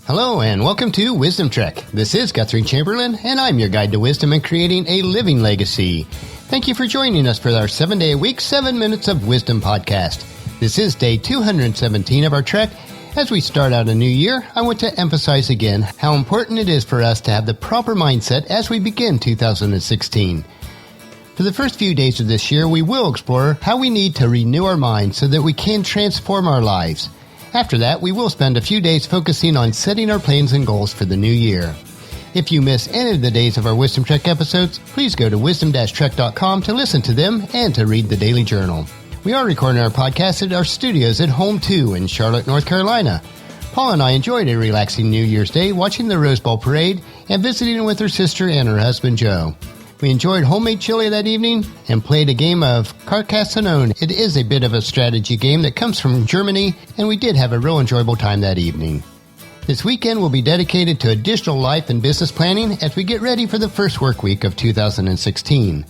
Hello and welcome to Wisdom Trek. This is Guthrie Chamberlain and I'm your guide to wisdom and creating a living legacy. Thank you for joining us for our 7-day-a-week, 7 Minutes of Wisdom podcast. This is day 217 of our trek. As we start out a new year, I want to emphasize again how important it is for us to have the proper mindset as we begin 2016. For the first few days of this year, we will explore how we need to renew our minds so that we can transform our lives. After that, we will spend a few days focusing on setting our plans and goals for the new year. If you miss any of the days of our Wisdom Trek episodes, please go to wisdom-trek.com to listen to them and to read the daily journal. We are recording our podcast at our studios at Home 2 in Charlotte, North Carolina. Paula and I enjoyed a relaxing New Year's Day watching the Rose Bowl parade and visiting with her sister and her husband Joe. We enjoyed homemade chili that evening and played a game of Carcassonne. It is a bit of a strategy game that comes from Germany, and we did have a real enjoyable time that evening. This weekend will be dedicated to additional life and business planning as we get ready for the first work week of 2016.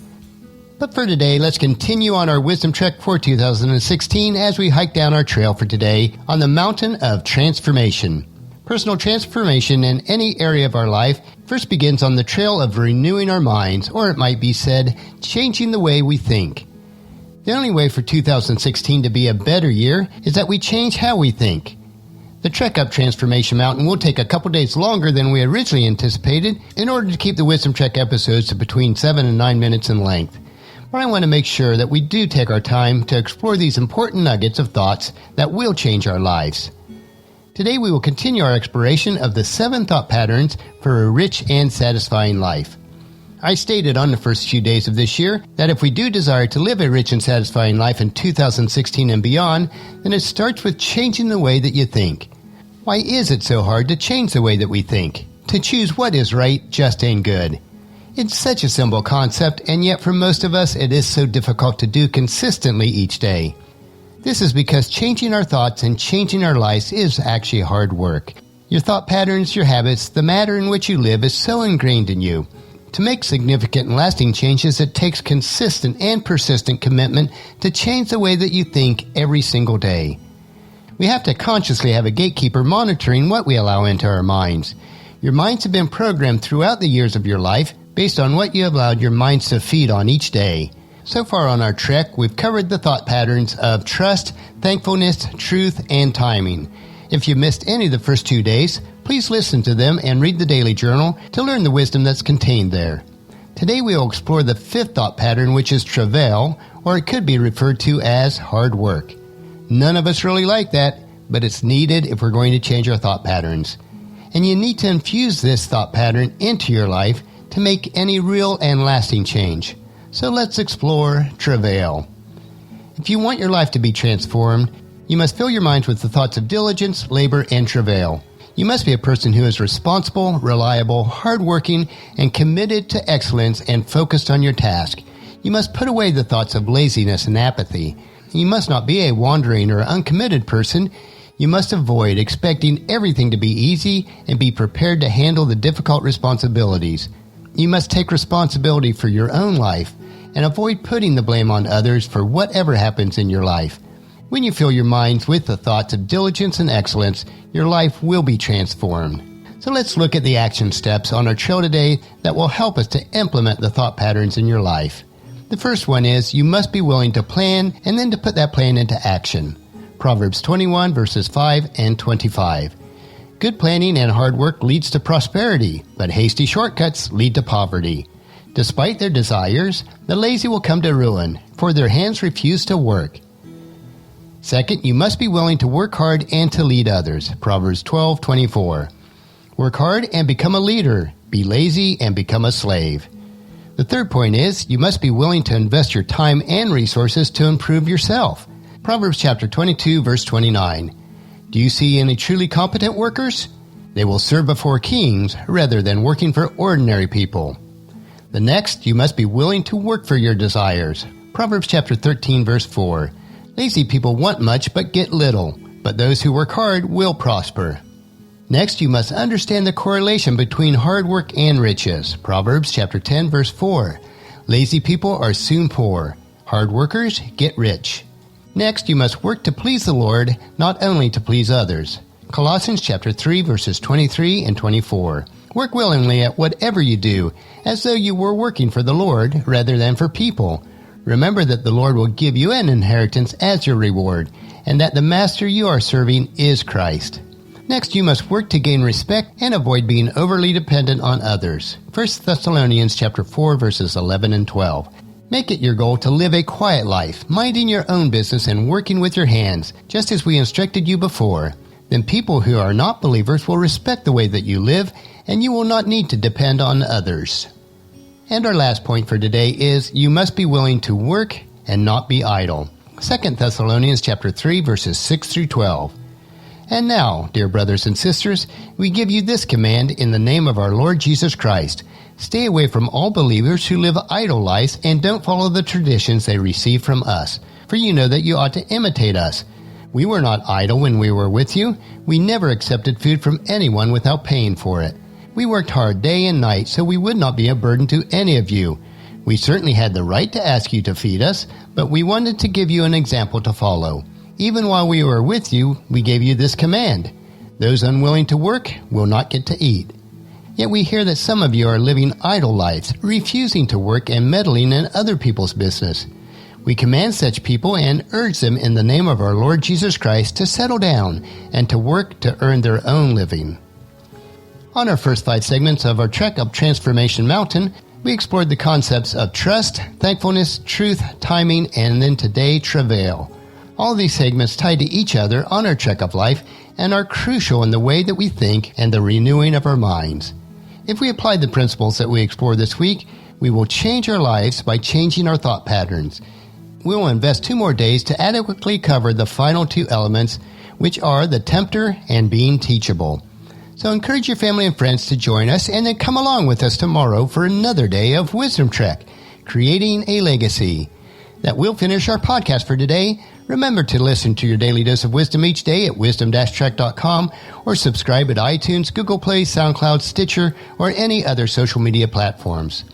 But for today, let's continue on our Wisdom Trek for 2016 as we hike down our trail for today on the Mountain of Transformation. Personal transformation in any area of our life first begins on the trail of renewing our minds, or it might be said, changing the way we think. The only way for 2016 to be a better year is that we change how we think. The trek up Transformation Mountain will take a couple days longer than we originally anticipated in order to keep the Wisdom Trek episodes to between 7 and 9 minutes in length. But I want to make sure that we do take our time to explore these important nuggets of thoughts that will change our lives. Today we will continue our exploration of the 7 thought patterns for a rich and satisfying life. I stated on the first few days of this year that if we do desire to live a rich and satisfying life in 2016 and beyond, then it starts with changing the way that you think. Why is it so hard to change the way that we think? To choose what is right, just, and good? It's such a simple concept, and yet for most of us it is so difficult to do consistently each day. This is because changing our thoughts and changing our lives is actually hard work. Your thought patterns, your habits, the manner in which you live is so ingrained in you. To make significant and lasting changes, it takes consistent and persistent commitment to change the way that you think every single day. We have to consciously have a gatekeeper monitoring what we allow into our minds. Your minds have been programmed throughout the years of your life based on what you have allowed your minds to feed on each day. So far on our trek, we've covered the thought patterns of trust, thankfulness, truth, and timing. If you missed any of the first 2 days, please listen to them and read the daily journal to learn the wisdom that's contained there. Today we will explore the 5th thought pattern, which is travail, or it could be referred to as hard work. None of us really like that, but it's needed if we're going to change our thought patterns. And you need to infuse this thought pattern into your life to make any real and lasting change. So let's explore travail. If you want your life to be transformed, you must fill your minds with the thoughts of diligence, labor, and travail. You must be a person who is responsible, reliable, hardworking, and committed to excellence and focused on your task. You must put away the thoughts of laziness and apathy. You must not be a wandering or uncommitted person. You must avoid expecting everything to be easy and be prepared to handle the difficult responsibilities. You must take responsibility for your own life and avoid putting the blame on others for whatever happens in your life. When you fill your minds with the thoughts of diligence and excellence, your life will be transformed. So let's look at the action steps on our trail today that will help us to implement the thought patterns in your life. The first one is you must be willing to plan and then to put that plan into action. Proverbs 21 verses 5 and 25. Good planning and hard work leads to prosperity, but hasty shortcuts lead to poverty. Despite their desires, the lazy will come to ruin, for their hands refuse to work. Second, you must be willing to work hard and to lead others. Proverbs 12:24. Work hard and become a leader. Be lazy and become a slave. The third point is you must be willing to invest your time and resources to improve yourself. Proverbs chapter 22, verse 29. Do you see any truly competent workers? They will serve before kings rather than working for ordinary people. The next, you must be willing to work for your desires. Proverbs chapter 13, verse 4. Lazy people want much but get little, but those who work hard will prosper. Next, you must understand the correlation between hard work and riches. Proverbs chapter 10, verse 4. Lazy people are soon poor. Hard workers get rich. Next, you must work to please the Lord, not only to please others. Colossians chapter 3, verses 23 and 24. Work willingly at whatever you do, as though you were working for the Lord rather than for people. Remember that the Lord will give you an inheritance as your reward, and that the master you are serving is Christ. Next, you must work to gain respect and avoid being overly dependent on others. 1 Thessalonians chapter 4, verses 11 and 12. Make it your goal to live a quiet life, minding your own business and working with your hands, just as we instructed you before. Then people who are not believers will respect the way that you live, and you will not need to depend on others. And our last point for today is you must be willing to work and not be idle. 2 Thessalonians chapter 3, verses 6 through 12. And now, dear brothers and sisters, we give you this command in the name of our Lord Jesus Christ. Stay away from all believers who live idle lives and don't follow the traditions they receive from us, for you know that you ought to imitate us. We were not idle when we were with you. We never accepted food from anyone without paying for it. We worked hard day and night so we would not be a burden to any of you. We certainly had the right to ask you to feed us, but we wanted to give you an example to follow. Even while we were with you, we gave you this command. Those unwilling to work will not get to eat. Yet we hear that some of you are living idle lives, refusing to work and meddling in other people's business. We command such people and urge them in the name of our Lord Jesus Christ to settle down and to work to earn their own living. On our first 5 segments of our trek up Transformation Mountain, we explored the concepts of trust, thankfulness, truth, timing, and then today, travail. All these segments tie to each other on our trek of life and are crucial in the way that we think and the renewing of our minds. If we apply the principles that we explore this week, we will change our lives by changing our thought patterns. We will invest 2 more days to adequately cover the final 2 elements, which are the tempter and being teachable. So encourage your family and friends to join us and then come along with us tomorrow for another day of Wisdom Trek, Creating a Legacy. That will finish our podcast for today. Remember to listen to your daily dose of wisdom each day at wisdom-trek.com or subscribe at iTunes, Google Play, SoundCloud, Stitcher, or any other social media platforms.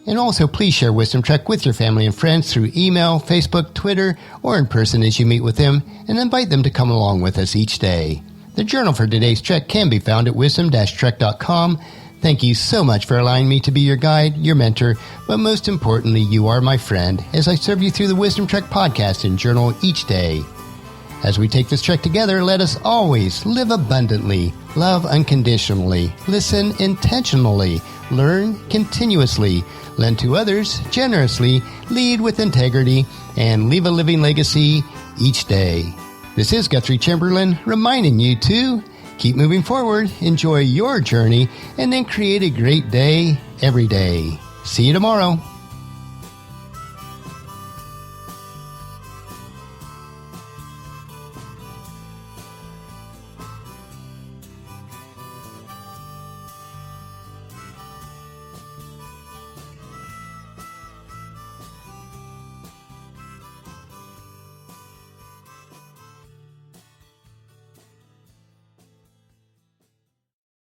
And also please share Wisdom Trek with your family and friends through email, Facebook, Twitter, or in person as you meet with them, and invite them to come along with us each day. The journal for today's trek can be found at wisdom-trek.com. Thank you so much for allowing me to be your guide, your mentor, but most importantly, you are my friend as I serve you through the Wisdom Trek podcast and journal each day. As we take this trek together, let us always live abundantly, love unconditionally, listen intentionally, learn continuously, lend to others generously, lead with integrity, and leave a living legacy each day. This is Guthrie Chamberlain reminding you to keep moving forward, enjoy your journey, and then create a great day every day. See you tomorrow.